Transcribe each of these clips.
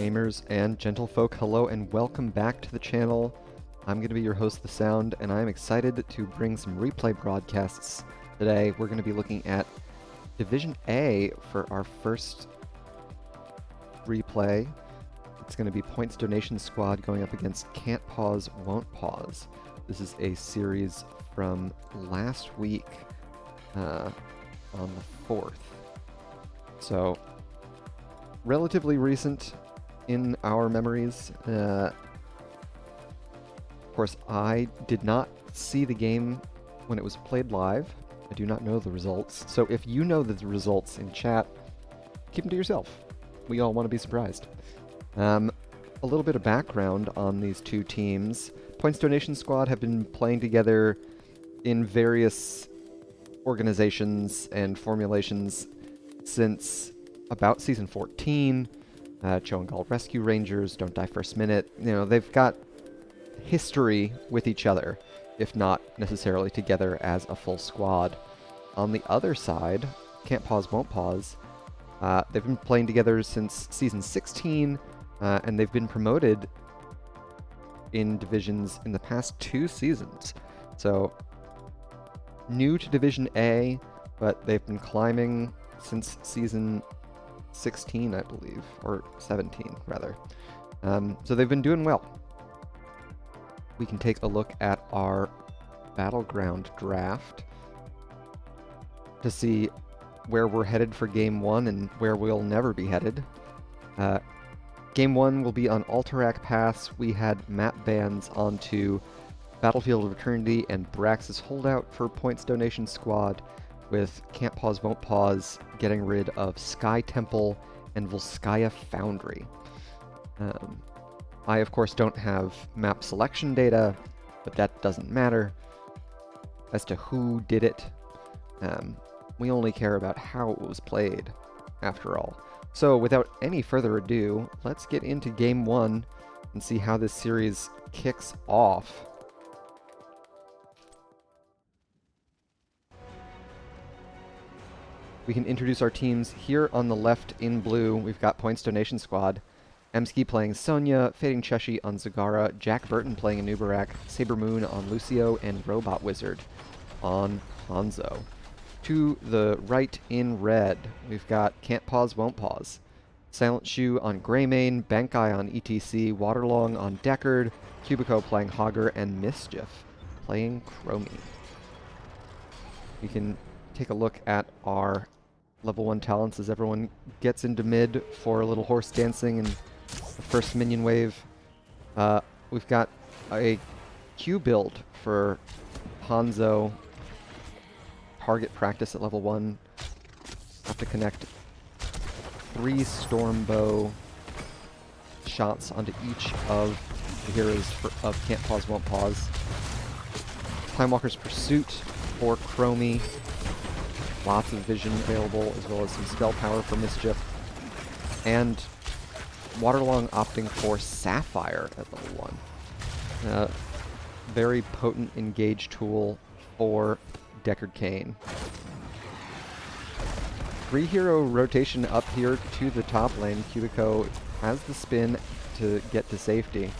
Gamers and gentlefolk, hello and welcome back to the channel. I'm going to be your host, The Sound, and I'm excited to bring some replay broadcasts today. We're going to be looking at Division A for our first replay. It's going to be Points Donation Squad going up against Can't Pause, Won't Pause. This is a series from last week on the 4th. So, relatively recent in our memories. Of course, I did not see the game when it was played live. I do not know the results. So if you know the results in chat, keep them to yourself. We all want to be surprised. A little bit of background on these two teams. Points Donation Squad have been playing together in various organizations and formulations since about Season 14. Cho'Gahl Rescue Rangers, Don't Die First Minute. You know, they've got history with each other, if not necessarily together as a full squad. On the other side, Can't Pause, Won't Pause, they've been playing together since Season 16, and they've been promoted in divisions in the past 2 seasons. So, new to Division A, but they've been climbing since Season 16, I believe, or 17, rather. So they've been doing well. We can take a look at our Battleground draft to see where we're headed for Game 1 and where we'll never be headed. Game 1 will be on Alterac Pass. We had map bans onto Battlefield of Eternity and Brax's Holdout for Points Donation Squad, with Can't Pause, Won't Pause getting rid of Sky Temple and Volskaya Foundry. I, of course, don't have map selection data, but that doesn't matter as to who did it. We only care about how it was played, after all. So, without any further ado, let's get into Game 1 and see how this series kicks off. We can introduce our teams here on the left in blue. We've got Points Donation Squad. Emsky playing Sonya, Fading Cheshi on Zagara, Jack Burton playing Anubarak, Saber Moon on Lucio, and Robot Wizard on Hanzo. To the right in red, we've got Can't Pause, Won't Pause. Silent Shoe on Greymane, Bankai on ETC, Waterlong on Deckard, Cubico playing Hogger, and Mischief playing Chromie. We can take a look at our level 1 talents as everyone gets into mid for a little horse dancing and the first minion wave. We've got a Q build for Hanzo. Target practice at level 1. Have to connect 3 Stormbow shots onto each of the heroes of Can't Pause, Won't Pause. Time Walker's Pursuit for Chromie. Lots of vision available, as well as some spell power for Mischief. And Waterlong opting for Sapphire at level 1. Very potent engage tool for Deckard Cain. 3-hero rotation up here to the top lane. Cubico has the spin to get to safety.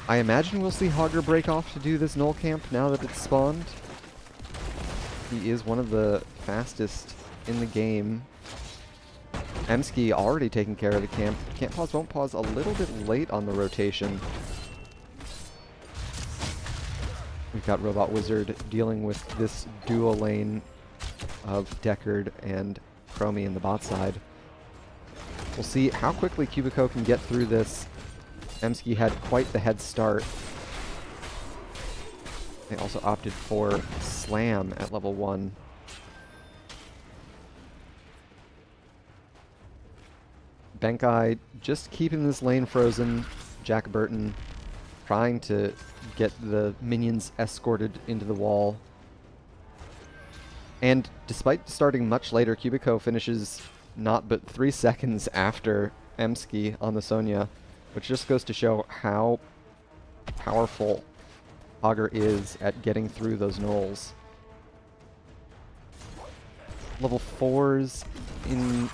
I imagine we'll see Hogger break off to do this null camp now that it's spawned. He is one of the fastest in the game. Emsky already taking care of the camp. Can't Pause, Won't Pause a little bit late on the rotation. We've got Robot Wizard dealing with this dual lane of Deckard and Chromie in the bot side. We'll see how quickly Cubico can get through this. Emsky had quite the head start. They also opted for Slam at level 1. Bankai just keeping this lane frozen. Jack Burton trying to get the minions escorted into the wall. And despite starting much later, Cubico finishes not but 3 seconds after Emsky on the Sonya, which just goes to show how powerful Hogger is at getting through those gnolls. Level 4s in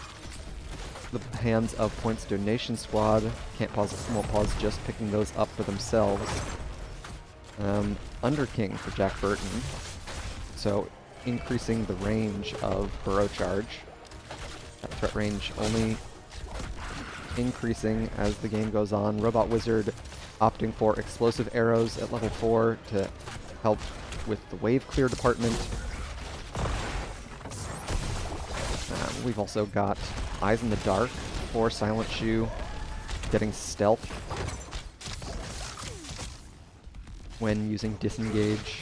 the hands of Points Donation Squad. Can't pause, won't pause, just picking those up for themselves. Underking for Jack Burton. So increasing the range of Burrow Charge. That threat range only increasing as the game goes on. Robot Wizard opting for Explosive Arrows at level 4 to help with the wave clear department. We've also got Eyes in the Dark for Silent Shoe, getting stealth when using Disengage.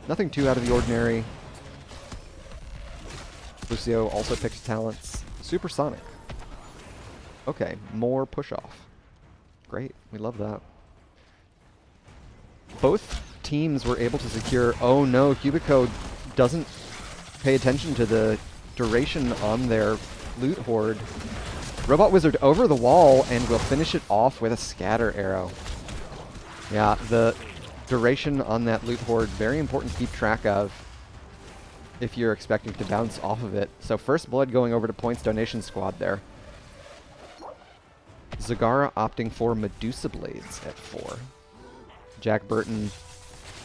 Nothing too out of the ordinary. Lucio also picks talents. Supersonic. Okay, more push-off. Great, we love that. Both teams were able to secure... Oh no, Cubico doesn't pay attention to the duration on their loot horde. Robot Wizard over the wall and will finish it off with a scatter arrow. Yeah, the duration on that loot horde, very important to keep track of if you're expecting to bounce off of it. So first blood going over to Points Donation Squad there. Zagara opting for Medusa Blades at 4. Jack Burton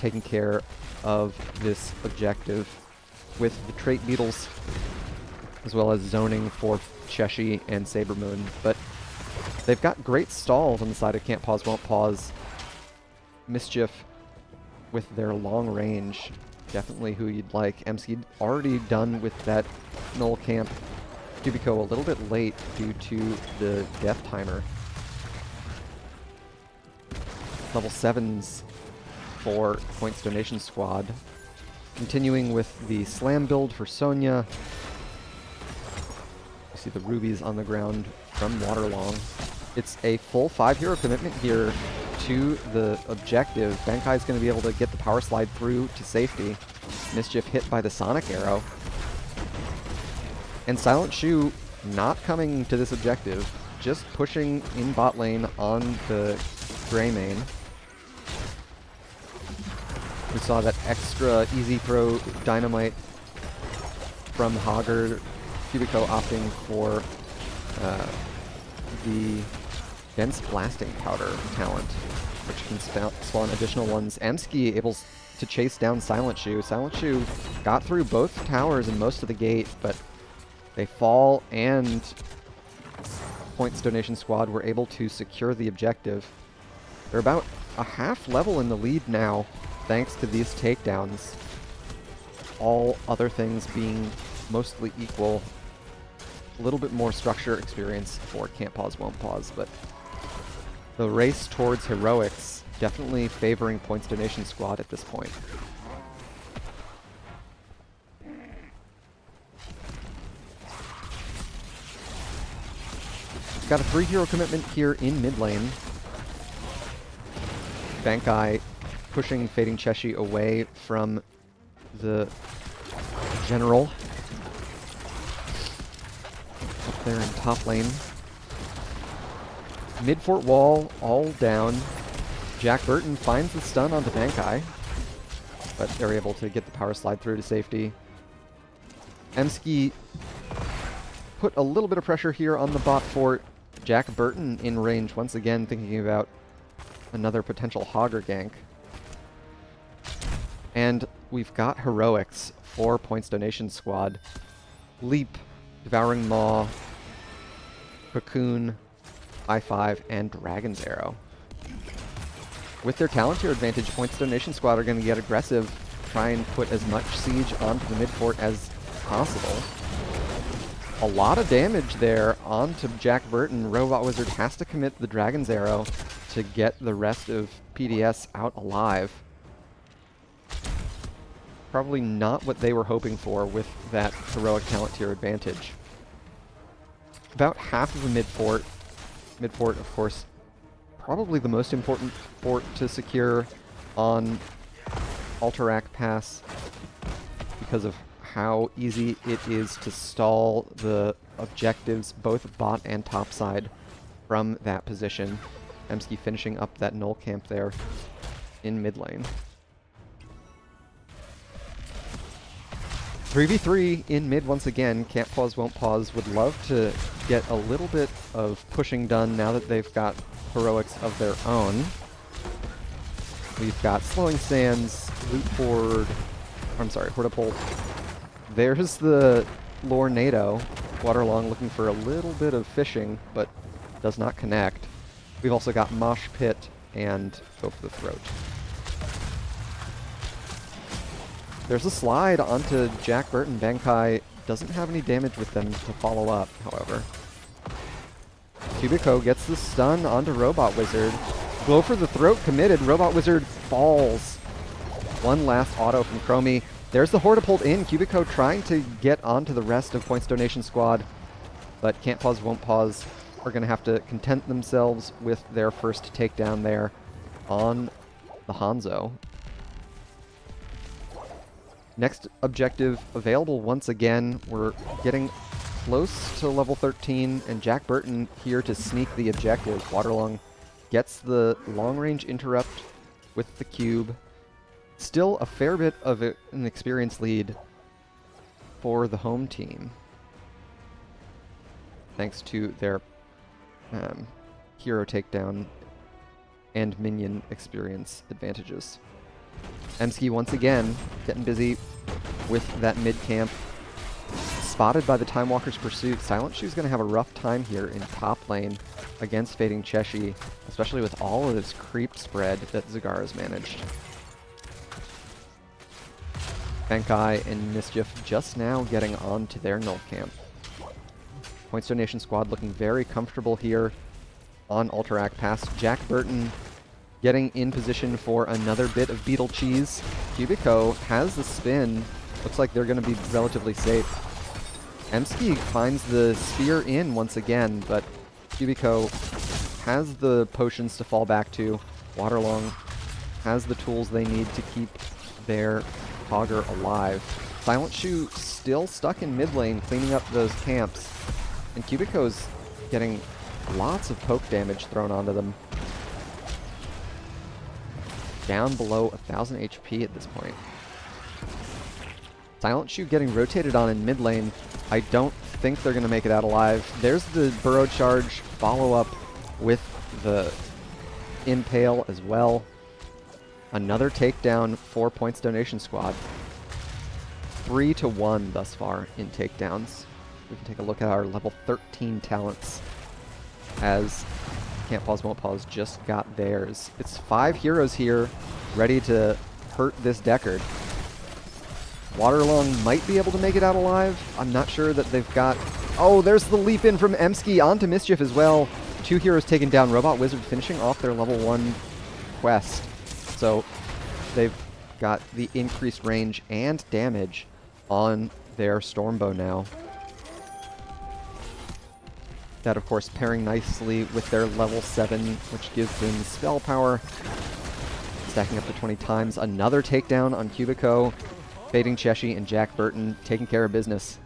taking care of this objective with the trait beetles, as well as zoning for Cheshi and Sabermoon. But they've got great stalls on the side of Can't Pause, Won't Pause. Mischief with their long range, definitely who you'd like. MC already done with that Null Camp. Cubico a little bit late due to the death timer. Level 7s for Points Donation Squad. Continuing with the Slam build for Sonya. You see the rubies on the ground from Waterlong. It's a full 5-hero commitment here to the objective. Bankai's going to be able to get the power slide through to safety. Mischief hit by the Sonic Arrow. And Silent Shoe not coming to this objective, just pushing in bot lane on the Greymane. We saw that extra easy throw dynamite from Hogger. Cubico opting for the dense blasting powder talent, which can spawn additional ones. Emski able to chase down Silent Shoe. Silent Shoe got through both towers and most of the gate, but they fall, and Points Donation Squad were able to secure the objective. They're about a half level in the lead now, thanks to these takedowns. All other things being mostly equal. A little bit more structure experience for Can't Pause, Won't Pause, but the race towards heroics definitely favoring Points Donation Squad at this point. Got a 3-hero commitment here in mid lane. Bankai pushing Fading Cheshi away from the general. Up there in top lane. Mid fort wall all down. Jack Burton finds the stun onto Bankai, but they're able to get the power slide through to safety. Emski put a little bit of pressure here on the bot fort. Jack Burton in range once again, thinking about another potential Hogger gank. And we've got heroics for Points Donation Squad. Leap, Devouring Maw, Cocoon, I5, and Dragon's Arrow. With their talent tier advantage, Points Donation Squad are going to get aggressive, try and put as much siege onto the mid fort as possible. A lot of damage there onto Jack Burton. Robot Wizard has to commit the Dragon's Arrow to get the rest of PDS out alive. Probably not what they were hoping for with that heroic talent tier advantage. About half of the mid fort. Mid fort, of course, probably the most important fort to secure on Alterac Pass because of how easy it is to stall the objectives, both bot and top side, from that position. Emski finishing up that null camp there in mid lane. 3v3 in mid once again. Can't pause, won't pause. Would love to get a little bit of pushing done now that they've got heroics of their own. We've got Slowing Sands, Loot Horde, I'm sorry, Hortapult. There's the Lornado. Waterlong looking for a little bit of fishing, but does not connect. We've also got Mosh Pit and Go for the Throat. There's a slide onto Jack Burton. Bankai doesn't have any damage with them to follow up, however. Cubico gets the stun onto Robot Wizard. Go for the Throat committed. Robot Wizard falls. One last auto from Chromie. There's the Hortapult in. Cubico trying to get onto the rest of Points Donation Squad, but Can't Pause, Won't Pause are going to have to content themselves with their first takedown there on the Hanzo. Next objective available once again. We're getting close to level 13, and Jack Burton here to sneak the objective. Waterlong gets the long-range interrupt with the cube. Still a fair bit of an experience lead for the home team, thanks to their hero takedown and minion experience advantages. Emski once again getting busy with that mid camp. Spotted by the Time Walker's Pursuit. Silent Shoe's going to have a rough time here in top lane against Fading Cheshi, especially with all of this creep spread that Zagara's managed. Bankai and Mischief just now getting onto their null camp. Points Donation Squad looking very comfortable here on Alterac past Jack Burton, getting in position for another bit of Beetle Cheese. Cubico has the spin. Looks like they're going to be relatively safe. Emski finds the spear in once again, but Cubico has the potions to fall back to. Waterlong has the tools they need to keep their Cogger alive. Silent Shoe still stuck in mid lane, cleaning up those camps. And Cubico's getting lots of poke damage thrown onto them. Down below 1,000 HP at this point. Silent Shoe getting rotated on in mid lane. I don't think they're going to make it out alive. There's the Burrow Charge follow-up with the Impale as well. Another takedown for Points Donation Squad. 3-1 thus far in takedowns. We can take a look at our level 13 talents as Can't Pause, Won't Pause just got theirs. It's 5 heroes here ready to hurt this Deckard. Waterlong might be able to make it out alive. I'm not sure that they've got... Oh, there's the leap in from Emski onto Mischief as well. 2 heroes taken down. Robot Wizard finishing off their level 1 quest. So they've got the increased range and damage on their Stormbow now. That, of course, pairing nicely with their level 7, which gives them spell power. Stacking up to 20 times. Another takedown on Cubico. Fading Cheshi and Jack Burton taking care of business.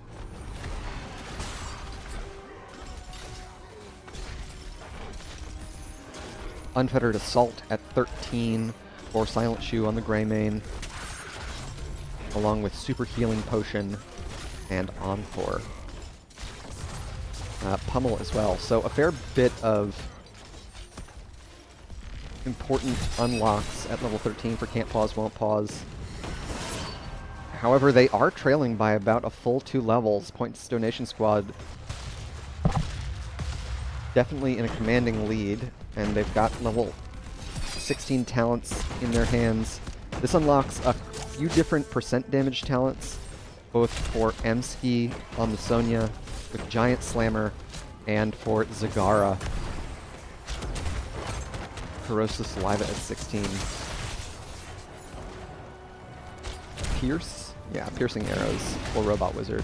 Unfettered Assault at 13 for Silent Shoe on the Greymane, along with Super Healing Potion and Encore. Pummel as well. So a fair bit of important unlocks at level 13 for Can't Pause, Won't Pause. However, they are trailing by about a full 2 levels. Points Donation Squad definitely in a commanding lead, and they've got level 16 talents in their hands. This unlocks a few different percent damage talents, both for Emski on the Sonya with Giant Slammer and for Zagara. Corrosive Saliva at 16. Piercing arrows for Robot Wizard.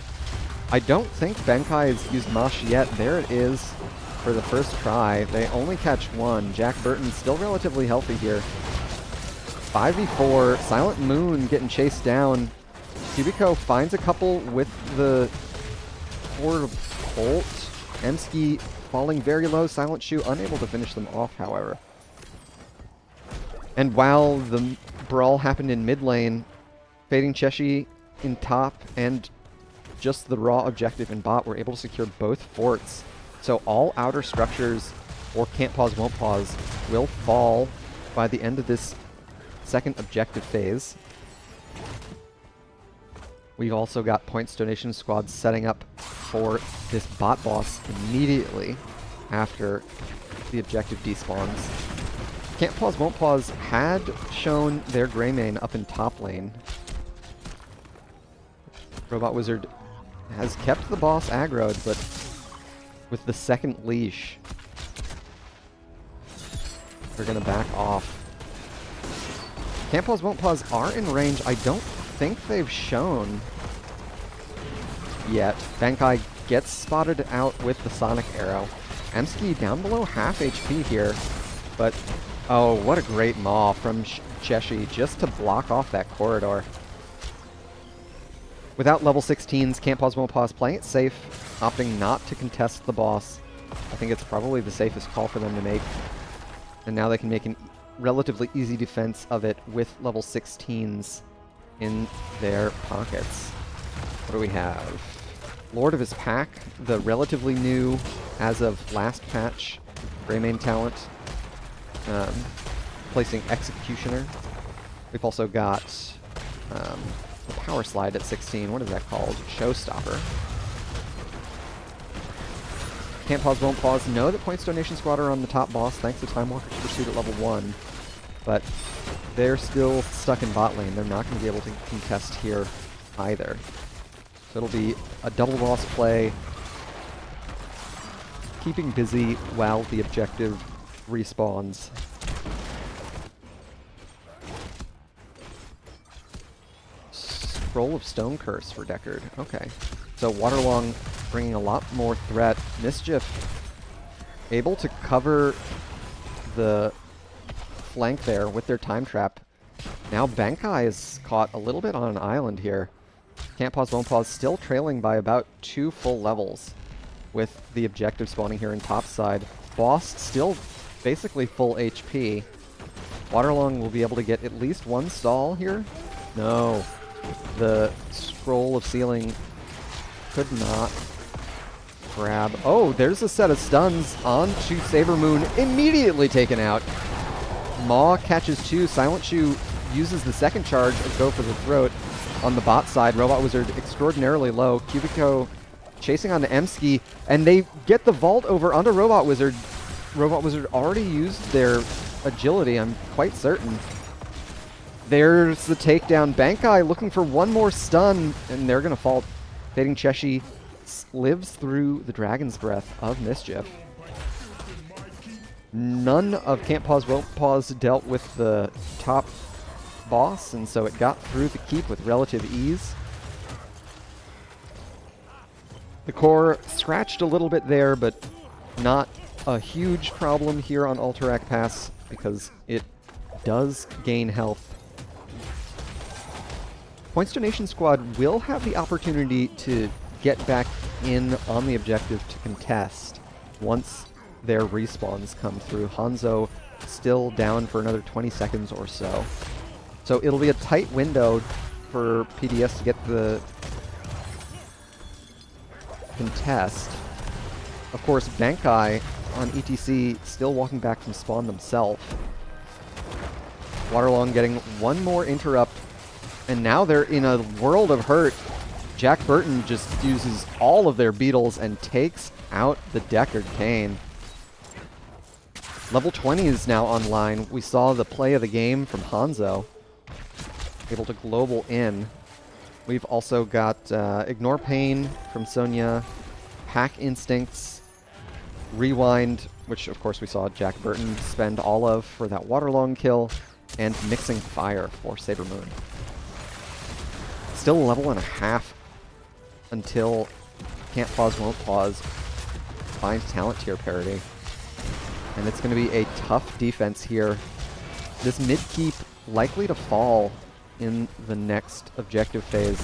I don't think Bankai has used Mosh yet. There it is for the first try. They only catch 1. Jack Burton still relatively healthy here. 5v4. Silent Moon getting chased down. Cubico finds a couple with the Hortapult. Emski falling very low. Silent Shoe unable to finish them off, however. And while the brawl happened in mid lane, Fading Cheshi in top and just the raw objective and bot were able to secure both forts. So all outer structures or can't pause, won't pause will fall by the end of this second objective phase. We've also got points donation squads setting up for this bot boss immediately after the objective despawns. Can't pause, won't pause had shown their gray main up in top lane. Robot Wizard has kept the boss aggroed, but with the second leash, they're going to back off. Can't pause, won't pause are in range. I don't think they've shown yet. Bankai gets spotted out with the Sonic Arrow. Emski down below half HP here, but oh, what a great maw from Cheshi just to block off that corridor. Without level 16s, can't pause, won't pause, playing it safe, opting not to contest the boss. I think it's probably the safest call for them to make. And now they can make a relatively easy defense of it with level 16s in their pockets. What do we have? Lord of his pack, the relatively new, as of last patch, Greymane talent, placing Executioner. We've also got the Power Slide at 16. What is that called? Showstopper. Can't pause, won't pause. Know that points donation squad are on the top boss thanks to Time Walker's Pursuit at level 1. But they're still stuck in bot lane. They're not going to be able to contest here either. So it'll be a double boss play, keeping busy while the objective respawns. Scroll of Stone Curse for Deckard. Okay. So Waterlong bringing a lot more threat. Mischief able to cover the flank there with their time trap. Now Bankai is caught a little bit on an island here. Can't pause, won't pause, still trailing by about 2 full levels with the objective spawning here in top side. Boss still basically full HP. Waterlong will be able to get at least one stall here. No. The Scroll of Sealing could not grab. Oh, there's a set of stuns onto Saber Moon, immediately taken out. Maw catches 2. Silent Shoe uses the second charge of Go for the Throat on the bot side. Robot Wizard extraordinarily low. Cubico chasing onto Emski, and they get the vault over onto Robot Wizard. Robot Wizard already used their agility, I'm quite certain. There's the takedown. Bankai looking for one more stun, and they're going to fall. Fading Cheshi lives through the Dragon's Breath of Mischief. None of Can't Pause, Won't Pause dealt with the top boss, and so it got through the keep with relative ease. The core scratched a little bit there, but not a huge problem here on Alterac Pass because it does gain health. Points Donation Squad will have the opportunity to get back in on the objective to contest once their respawns come through. Hanzo still down for another 20 seconds or so. So it'll be a tight window for PDS to get the contest. Of course, Bankai on ETC still walking back from spawn themselves. Waterlong getting one more interrupt, and now they're in a world of hurt. Jack Burton just uses all of their beetles and takes out the Deckard Kane. Level 20 is now online. We saw the play of the game from Hanzo, able to global in. We've also got Ignore Pain from Sonya, Pack Instincts, Rewind, which of course we saw Jack Burton spend all of for that Waterlong kill, and Mixing Fire for Saber Moon. Still a level and a half until Can't Pause, Won't Pause finds talent tier parity. And it's going to be a tough defense here. This mid-keep likely to fall in the next objective phase.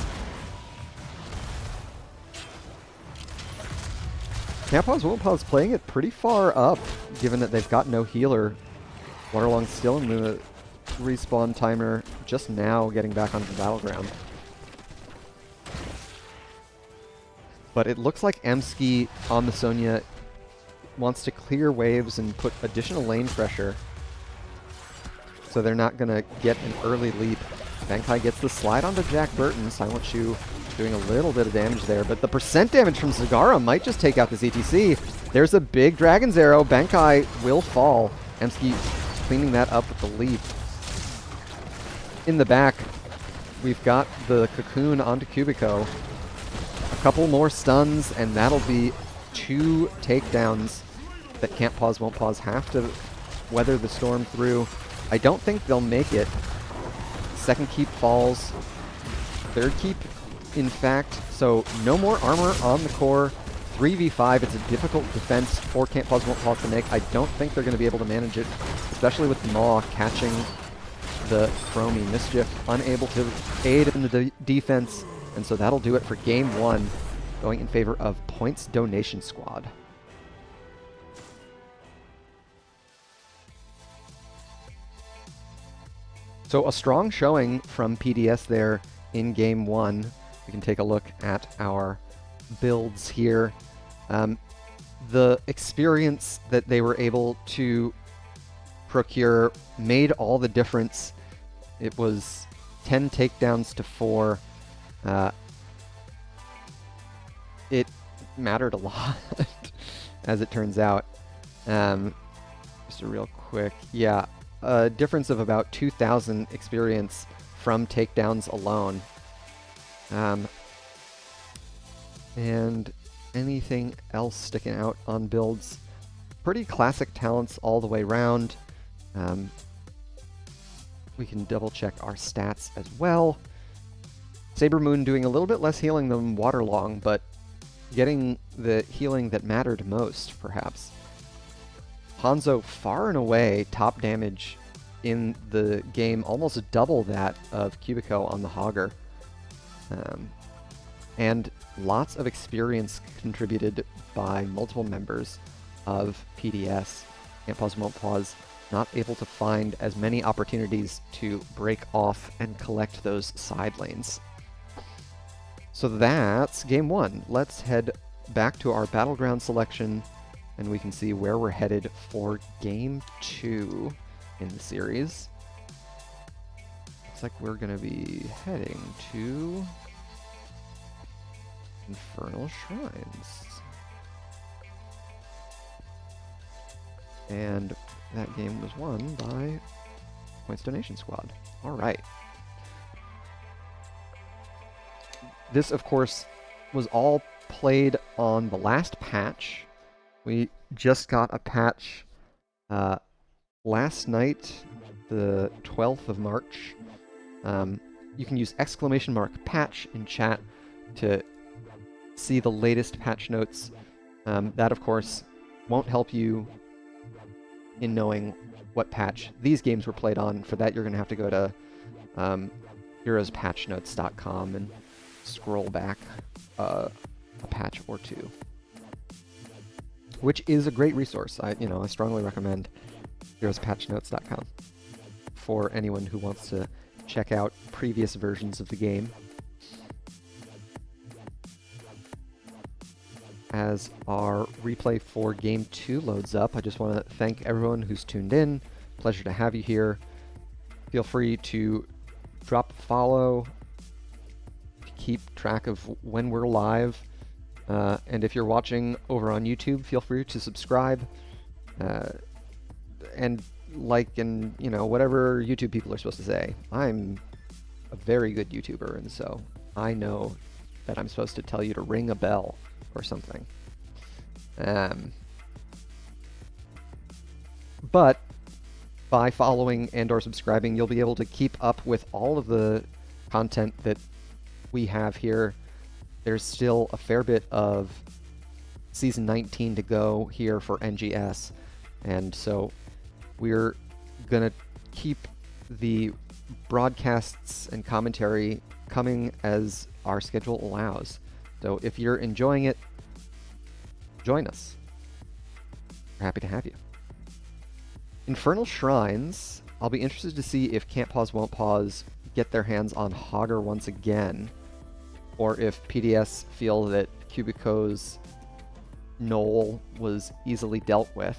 Can't Pause, Won't Pause playing it pretty far up, given that they've got no healer. Waterlong still in the respawn timer, just now getting back onto the battleground. But it looks like Emski on the Sonya wants to clear waves and put additional lane pressure, so they're not going to get an early leap. Bankai gets the slide onto Jack Burton. Silent Shoe doing a little bit of damage there, but the percent damage from Zagara might just take out this ETC. There's a big Dragon's Arrow. Bankai will fall. Emski cleaning that up with the leap. In the back, we've got the Cocoon onto Cubico. A couple more stuns, and that'll be 2 takedowns that Can't Pause, Won't Pause have to weather the storm through. I don't think they'll make it. Second keep falls. Third keep, in fact. So no more armor on the core. 3v5, it's a difficult defense for Can't Pause, Won't Pause to make. I don't think they're going to be able to manage it, especially with Maw catching the Chromie. Mischief unable to aid in the defense, and so that'll do it for game 1, going in favor of Points Donation Squad. So a strong showing from PDS there in game 1. We can take a look at our builds here. The experience that they were able to procure made all the difference. It was 10 takedowns to 4. It mattered a lot, as it turns out. Just a real quick, yeah, a difference of about 2,000 experience from takedowns alone. And anything else sticking out on builds? Pretty classic talents all the way around. We can double check our stats as well. Saber Moon doing a little bit less healing than Waterlong, but getting the healing that mattered most, perhaps. Hanzo far and away top damage in the game, almost double that of Cubico on the Hogger. And lots of experience contributed by multiple members of PDS. Can't Pause, Won't Pause, not able to find as many opportunities to break off and collect those side lanes. So that's game 1. Let's head back to our Battleground selection, and we can see where we're headed for game 2 in the series. Looks like we're going to be heading to Infernal Shrines. And that game was won by Points Donation Squad. All right. This, of course, was all played on the last patch. We just got a patch last night, the 12th of March. You can use !patch in chat to see the latest patch notes. That, of course, won't help you in knowing what patch these games were played on. For that, you're going to have to go to heroespatchnotes.com and scroll back a patch or two, which is a great resource. I strongly recommend heroespatchnotes.com for anyone who wants to check out previous versions of the game. As our replay for Game 2 loads up, I just want to thank everyone who's tuned in. Pleasure to have you here. Feel free to drop a follow, keep track of when we're live, and if you're watching over on YouTube, feel free to subscribe, and like, and whatever YouTube people are supposed to say. I'm a very good YouTuber, and so I know that I'm supposed to tell you to ring a bell or something. But by following and or subscribing, you'll be able to keep up with all of the content that we have here. There's still a fair bit of Season 19 to go here for NGS, and so we're going to keep the broadcasts and commentary coming as our schedule allows. So if you're enjoying it, join us. We're happy to have you. Infernal Shrines, I'll be interested to see if Can't Pause, Won't Pause get their hands on Hogger once again, or if PDS feel that Cubico's Knoll was easily dealt with.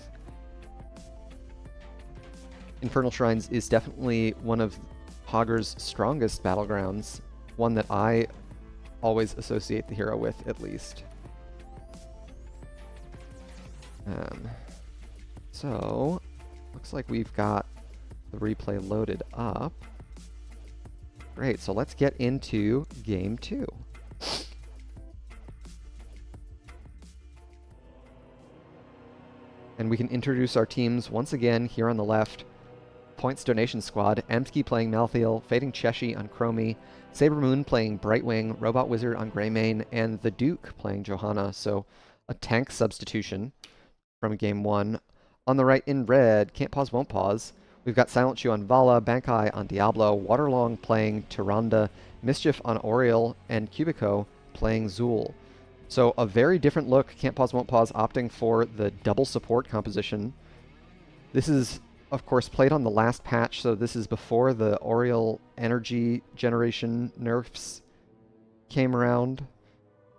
Infernal Shrines is definitely one of Hogger's strongest battlegrounds, one that I always associate the hero with, at least. So, looks like we've got the replay loaded up. Great, so let's get into Game 2. And we can introduce our teams once again here on the left. Points Donation Squad, Emsky playing Malthael, Fading Cheshi on Chromie, Saber Moon playing Brightwing, Robot Wizard on Greymane, and the Duke playing Johanna, so a tank substitution from Game 1. On the right in red, Can't Pause, Won't Pause, we've got Silent Shoe on Vala, Bankai on Diablo, Waterlong playing Tyrande, Mischief on Oriel, and Cubico playing Zool. So a very different look, Can't Pause, Won't Pause opting for the double support composition. This is, of course, played on the last patch, so this is before the Oriel energy generation nerfs came around.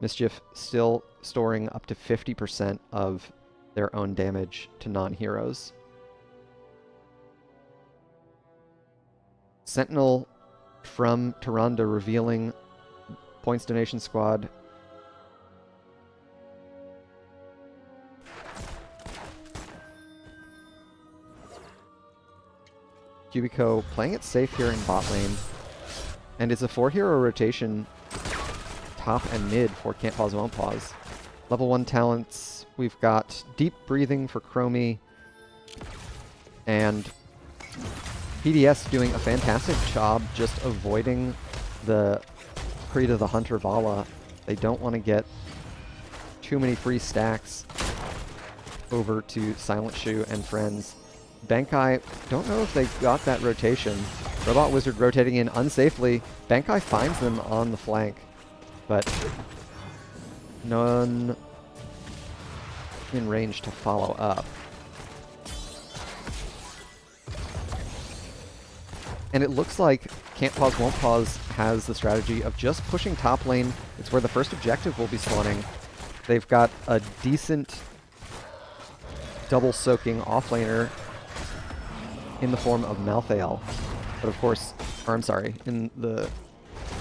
Mischief still storing up to 50% of their own damage to non-heroes. Sentinel from Tyrande revealing Points Donation Squad. Cubico playing it safe here in bot lane. And it's a 4-hero rotation, top and mid for Can't Pause, Won't Pause. Level 1 talents, we've got Deep Breathing for Chromie, and PDS doing a fantastic job just avoiding the Creed of the Hunter Vala. They don't want to get too many free stacks over to Silent Shoe and friends. Bankai, don't know if they got that rotation. Robot Wizard rotating in unsafely. Bankai finds them on the flank, but none in range to follow up. And it looks like Can't Pause, Won't Pause has the strategy of just pushing top lane. It's where the first objective will be spawning. They've got a decent double soaking offlaner in the form of Malthael. But of course, or I'm sorry, in the...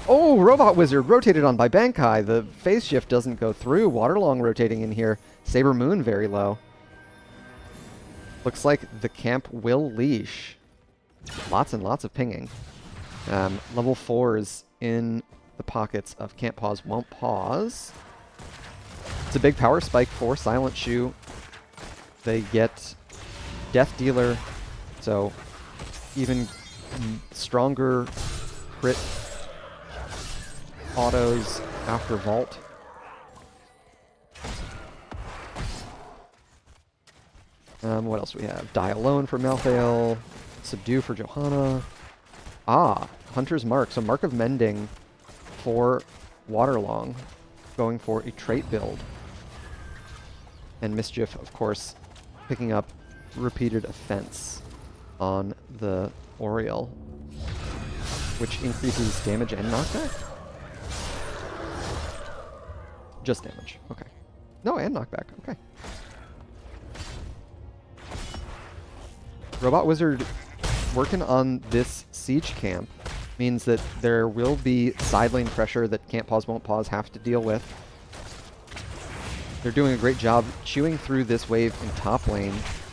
Oh, Robot Wizard rotated on by Bankai. The phase shift doesn't go through. Waterlong rotating in here. Saber Moon very low. Looks like the camp will leash. Lots and lots of pinging. Level 4s in the pockets of Can't Pause, Won't Pause. It's a big power spike for Silent Shoe. They get Death Dealer, so even stronger crit autos after Vault. What else do we have? Die Alone for Malthael. Subdue for Johanna. Ah, Hunter's Mark. So Mark of Mending for Waterlong. Going for a trait build. And Mischief, of course, picking up Repeated Offense on the Oriel, which increases damage and knockback? Just damage. Okay. No, and knockback. Okay. Robot Wizard working on this siege camp means that there will be side lane pressure that Can't Pause, Won't Pause have to deal with. They're doing a great job chewing through this wave in top lane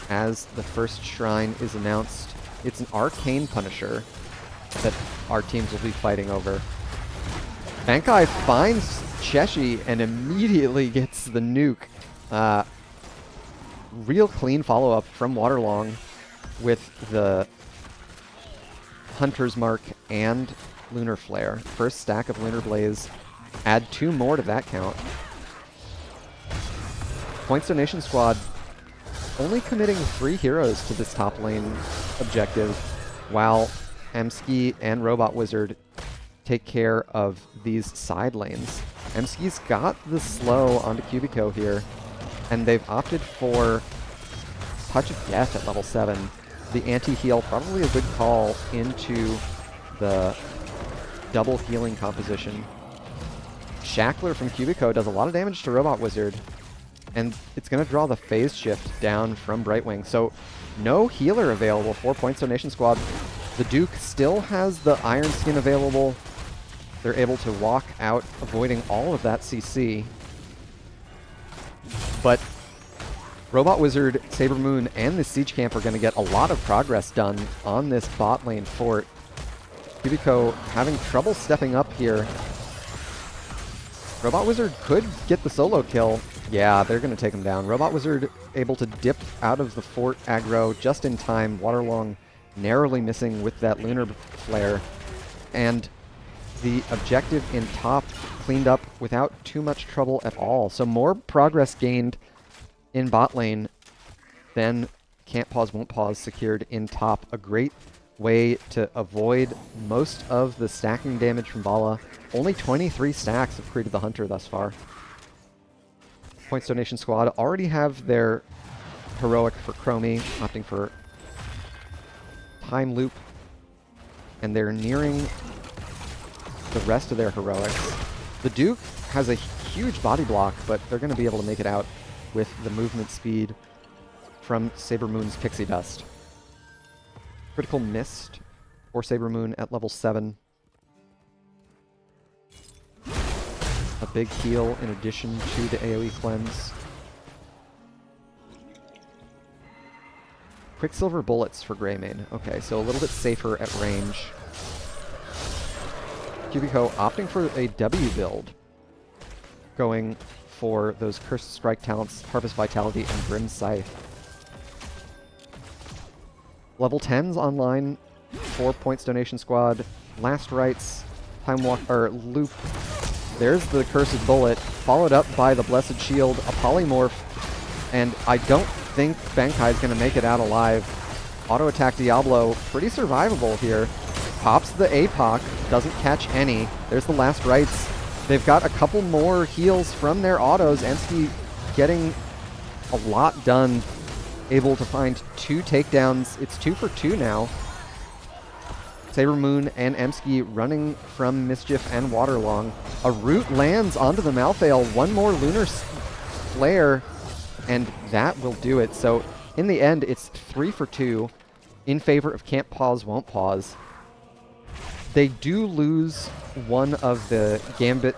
as the first shrine is announced. It's an arcane Punisher that our teams will be fighting over. Bankai finds Cheshi and immediately gets the nuke. Real clean follow-up from Waterlong with the Hunter's Mark and Lunar Flare. First stack of Lunar Blaze. Add 2 more to that count. Points Donation Squad only committing 3 heroes to this top lane objective, while Emsky and Robot Wizard take care of these side lanes. Emsky's got the slow onto Cubico here, and they've opted for Touch of Death at level 7. The anti-heal, probably a good call into the double healing composition. Shackler from Cubico does a lot of damage to Robot Wizard. And it's going to draw the phase shift down from Brightwing. So no healer available for Points Donation Squad. The Duke still has the Iron Skin available. They're able to walk out, avoiding all of that CC. But Robot Wizard, Saber Moon, and the Siege Camp are going to get a lot of progress done on this bot lane fort. Cubico having trouble stepping up here. Robot Wizard could get the solo kill. Yeah, they're going to take him down. Robot Wizard able to dip out of the fort aggro just in time. Waterlong narrowly missing with that Lunar Flare. And the objective in top cleaned up without too much trouble at all. So more progress gained in bot lane than Can't Pause, Won't Pause secured in top. A great way to avoid most of the stacking damage from Bala. Only 23 stacks have created the Hunter thus far. Points Donation Squad already have their heroic for Chromie, opting for Time Loop, and they're nearing the rest of their heroics. The Duke has a huge body block, but they're going to be able to make it out with the movement speed from Saber Moon's Pixie Dust. Critical missed for Saber Moon at level 7. A big heal in addition to the AoE cleanse. Quicksilver bullets for Greymane. Okay, so a little bit safer at range. Cubico opting for a W build. Going for those Cursed Strike talents, Harvest Vitality, and Grim Scythe. Level 10's online for Points Donation Squad. Last Rites, Time Walk, or Loop. There's the Cursed Bullet, followed up by the Blessed Shield, a Polymorph, and I don't think Bankai is going to make it out alive. Auto Attack Diablo, pretty survivable here. Pops the APOC, doesn't catch any. There's the Last Rites. They've got a couple more heals from their autos. Emski getting a lot done, able to find 2 takedowns. It's 2 for 2 now. Saber Moon and Emski running from Mischief and Waterlong. A root lands onto the Malthael. One more Lunar Flare, and that will do it. So in the end, it's 3 for 2 in favor of Can't Pause, Won't Pause. They do lose one of the Gambit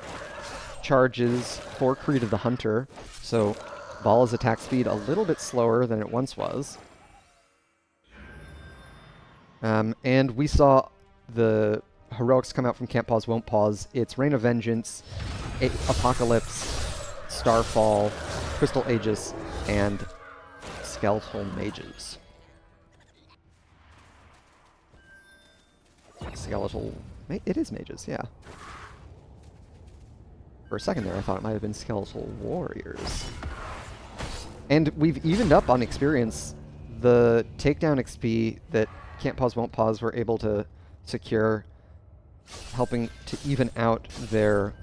charges for Creed of the Hunter, so Bala's attack speed a little bit slower than it once was. And we saw the heroics come out from Can't Pause, Won't Pause. It's Reign of Vengeance, Apocalypse, Starfall, Crystal Aegis, and Skeletal Mages. Skeletal... It is Mages, yeah. For a second there, I thought it might have been Skeletal Warriors. And we've evened up on experience. The takedown XP that Can't Pause, Won't Pause were able to secure, helping to even out their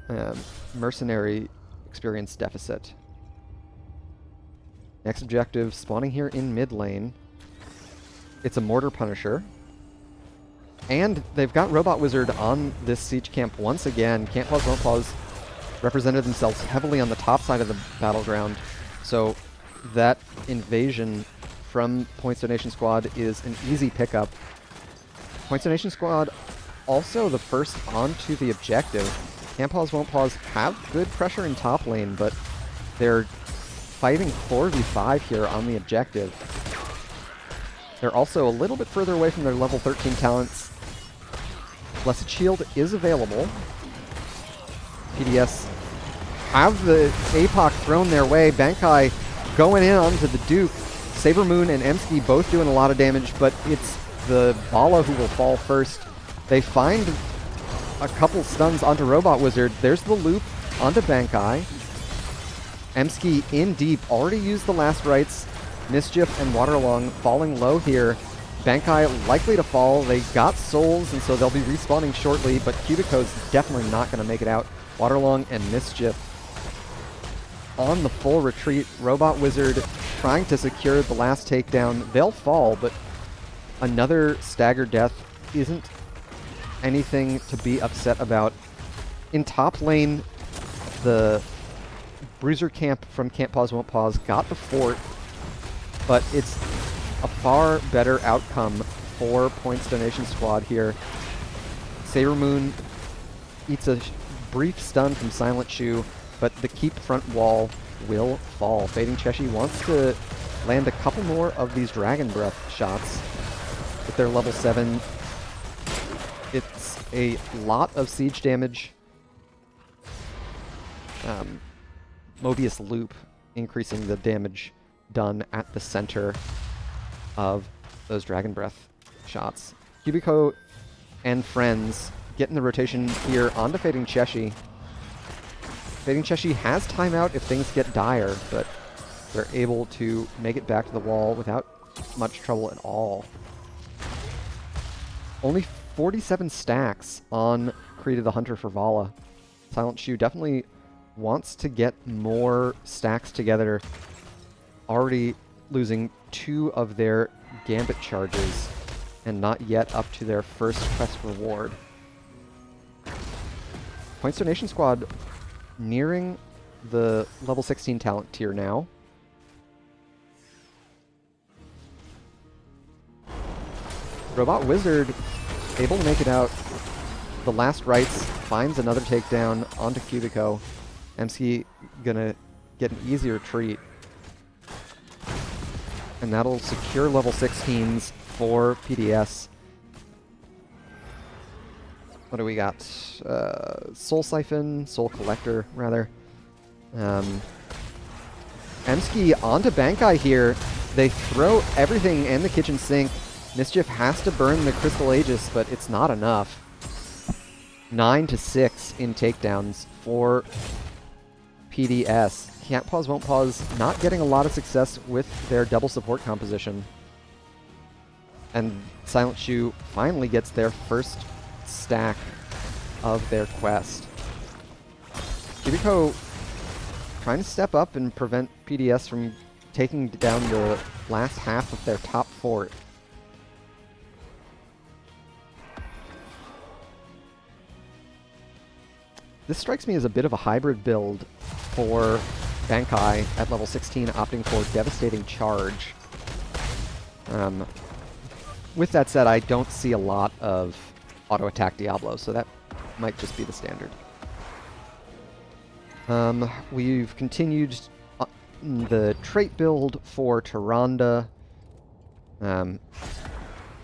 mercenary experience deficit. Next objective, spawning here in mid lane. It's a Mortar Punisher. And they've got Robot Wizard on this Siege Camp once again. Can't Pause, Won't Pause represented themselves heavily on the top side of the battleground. So that invasion from Points Donation Squad is an easy pickup. Points Donation Squad also the first onto the objective. Can't Pause, Won't Pause have good pressure in top lane, but they're fighting 4v5 here on the objective. They're also a little bit further away from their level 13 talents. Blessed Shield is available. PDS have the APOC thrown their way. Bankai going in onto the Duke. Saber Moon and Emski both doing a lot of damage, but it's the Bala who will fall first. They find a couple stuns onto Robot Wizard. There's the loop onto Bankai. Emski in deep, already used the Last Rites. Mischief and Waterlong falling low here. Bankai likely to fall. They got souls, and so they'll be respawning shortly, but Cubico's definitely not going to make it out. Waterlong and Mischief on the full retreat. Robot Wizard trying to secure the last takedown. They'll fall, but another staggered death isn't anything to be upset about. In top lane, The Bruiser camp from Can't Pause Won't Pause got the fort, but it's a far better outcome for Points Donation Squad here. Saber Moon eats a brief stun from Silent Shoe, but the keep front wall will fall. Fading Cheshi wants to land a couple more of these Dragon Breath shots with their level 7. It's a lot of siege damage. Mobius Loop increasing the damage done at the center of those Dragon Breath shots. Cubico and friends getting the rotation here onto Fading Cheshi. Fading Cheshi has timeout if things get dire, but they're able to make it back to the wall without much trouble at all. Only 47 stacks on Krita the Hunter for Vala. Silent Shoe definitely wants to get more stacks together. Already losing 2 of their Gambit charges and not yet up to their first quest reward. Points Donation Squad nearing the level 16 talent tier now. Robot Wizard able to make it out. The last rites finds another takedown onto Cubico. MC gonna get an easy retreat. And that'll secure level 16s for PDS. What do we got? Soul Siphon, Soul Collector, rather. Emski onto Bankai here. They throw everything in the kitchen sink. Mischief has to burn the Crystal Aegis, but it's not enough. 9-6 in takedowns for PDS. Can't Pause Won't Pause not getting a lot of success with their double support composition. And Silent Shoe finally gets their first stack of their quest. Cubico trying to step up and prevent PDS from taking down the last half of their top fort. This strikes me as a bit of a hybrid build for Bankai at level 16, opting for Devastating Charge. With that said, I don't see a lot of auto-attack Diablo, so that might just be the standard. We've continued the trait build for Tyrande. In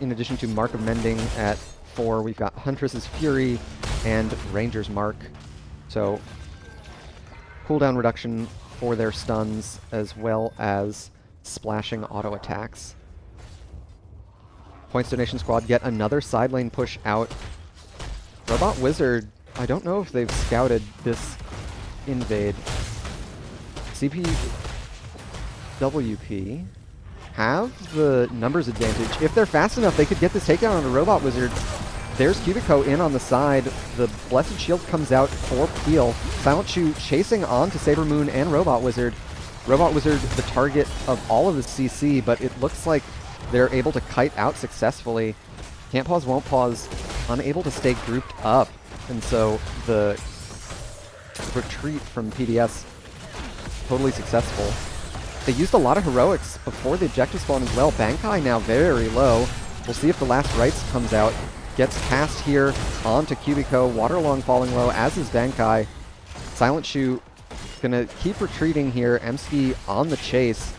addition to Mark of Mending at 4, we've got Huntress's Fury and Ranger's Mark. So, cooldown reduction for their stuns, as well as splashing auto attacks. Points Donation Squad get another side lane push out. Robot Wizard, I don't know if they've scouted this invade. CPWP have the numbers advantage. If they're fast enough, they could get this takedown on the Robot Wizard. There's Cubico in on the side. The Blessed Shield comes out for Peel. Silent Shoe chasing on to Saber Moon and Robot Wizard. Robot Wizard the target of all of the CC, but it looks like they're able to kite out successfully. Can't Pause Won't Pause unable to stay grouped up, and so the retreat from PDS totally successful. They used a lot of heroics before the objective spawn as well. Bankai now very low. We'll see if the last rites comes out. Gets cast here onto Cubico. Waterlong falling low, as is Bankai. Silent Shoe gonna keep retreating here. Emski on the chase.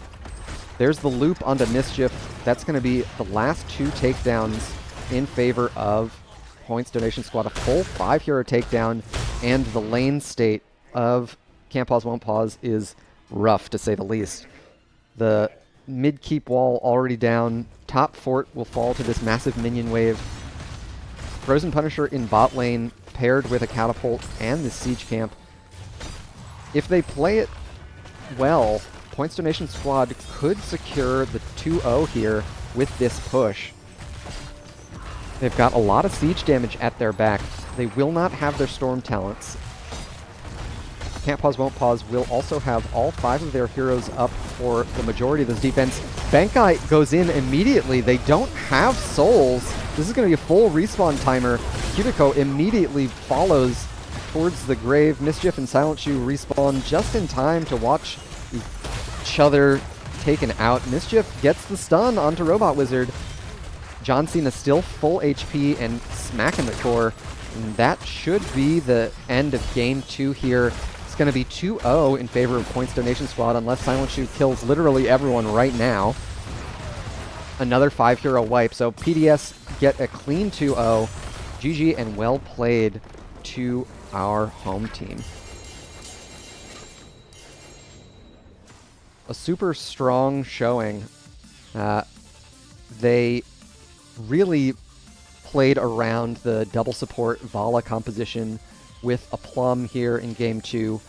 There's the loop onto Mischief. That's gonna be the last 2 takedowns in favor of Points Donation Squad. A full 5 hero takedown, and the lane state of Can't Pause Won't Pause is rough, to say the least. The mid keep wall already down. Top fort will fall to this massive minion wave. Frozen Punisher in bot lane, paired with a catapult and the siege camp. If they play it well, Points Donation Squad could secure the 2-0 here with this push. They've got a lot of siege damage at their back. They will not have their storm talents. Can't Pause Won't Pause will also have all 5 of their heroes up for the majority of this defense. Bankai goes in immediately. They don't have souls. This is going to be a full respawn timer. Cubico immediately follows towards the grave. Mischief and Silent Shoe respawn just in time to watch each other taken out. Mischief gets the stun onto Robot Wizard. John Cena still full HP and smacking the core. And that should be the end of game 2 here. It's going to be 2-0 in favor of Points Donation Squad unless Silent Shoe kills literally everyone right now. Another 5-hero wipe, so PDS get a clean 2-0. GG and well played to our home team. A super strong showing. They really played around the double support Vala composition with aplomb here in game 2,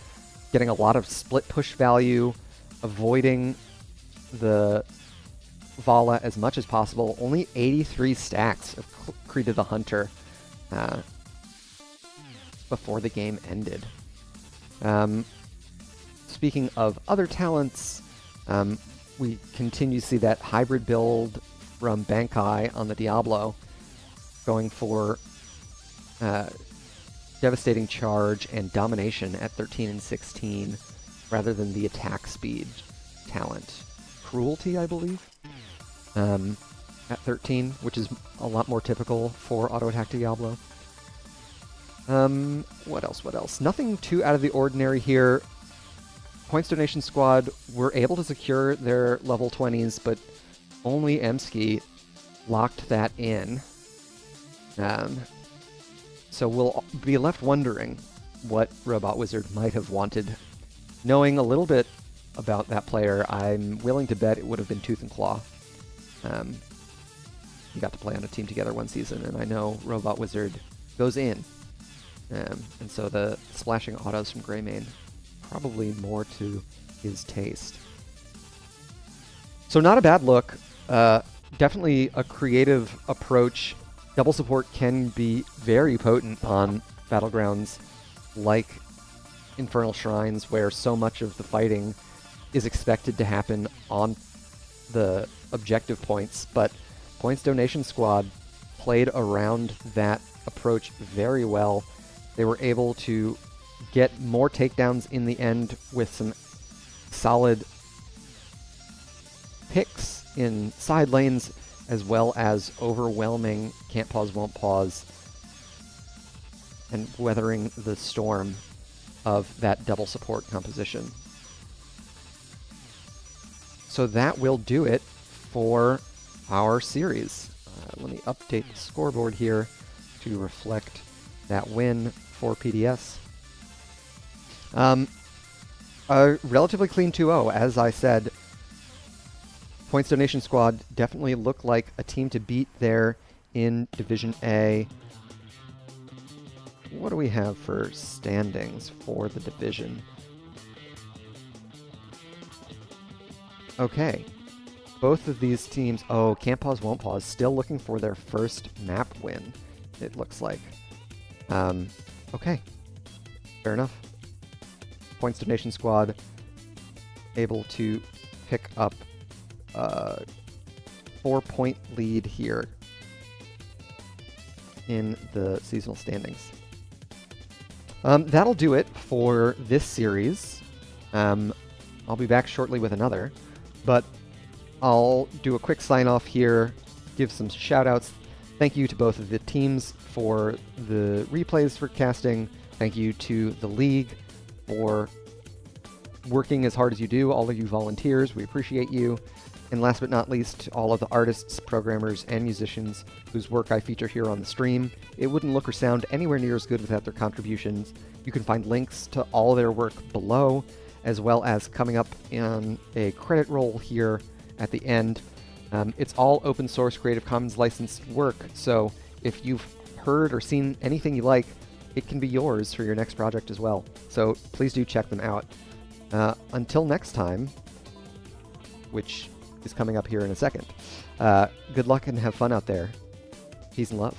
getting a lot of split push value, avoiding the Vala as much as possible. Only 83 stacks of Creed the Hunter before the game ended. Speaking of other talents, we continue to see that hybrid build from Bankai on the Diablo, going for Devastating Charge and Domination at 13 and 16, rather than the attack speed talent. Cruelty, I believe, at 13, which is a lot more typical for Auto Attack Diablo. What else? Nothing too out of the ordinary here. Points Donation Squad were able to secure their level 20s, but only Emsky locked that in. So we'll be left wondering what Robot Wizard might have wanted. Knowing a little bit about that player, I'm willing to bet it would have been Tooth and Claw. We got to play on a team together one season, and I know Robot Wizard goes in. And so the splashing autos from Greymane, probably more to his taste. So not a bad look. Definitely a creative approach. Double support can be very potent on battlegrounds like Infernal Shrines, where so much of the fighting is expected to happen on the objective points, but Points Donation Squad played around that approach very well. They were able to get more takedowns in the end with some solid picks in side lanes, as well as overwhelming Can't Pause, Won't Pause, and weathering the storm of that double support composition. So that will do it for our series. Let me update the scoreboard here to reflect that win for PDS. A relatively clean 2-0, as I said. Points Donation Squad definitely look like a team to beat there in Division A. What do we have for standings for the division? Okay. Both of these teams... Oh, Can't Pause, Won't Pause, still looking for their first map win, it looks like. Okay. Fair enough. Points Donation Squad able to pick up a 4-point lead here in the seasonal standings. That'll do it for this series. I'll be back shortly with another, but I'll do a quick sign-off here, give some shout-outs. Thank you to both of the teams for the replays for casting. Thank you to the league for working as hard as you do, all of you volunteers. We appreciate you. And last but not least, all of the artists, programmers, and musicians whose work I feature here on the stream. It wouldn't look or sound anywhere near as good without their contributions. You can find links to all their work below, as well as coming up in a credit roll here at the end. It's all open source Creative Commons licensed work, so if you've heard or seen anything you like, it can be yours for your next project as well. So please do check them out. Until next time, which is coming up here in a second. Good luck and have fun out there. Peace and love.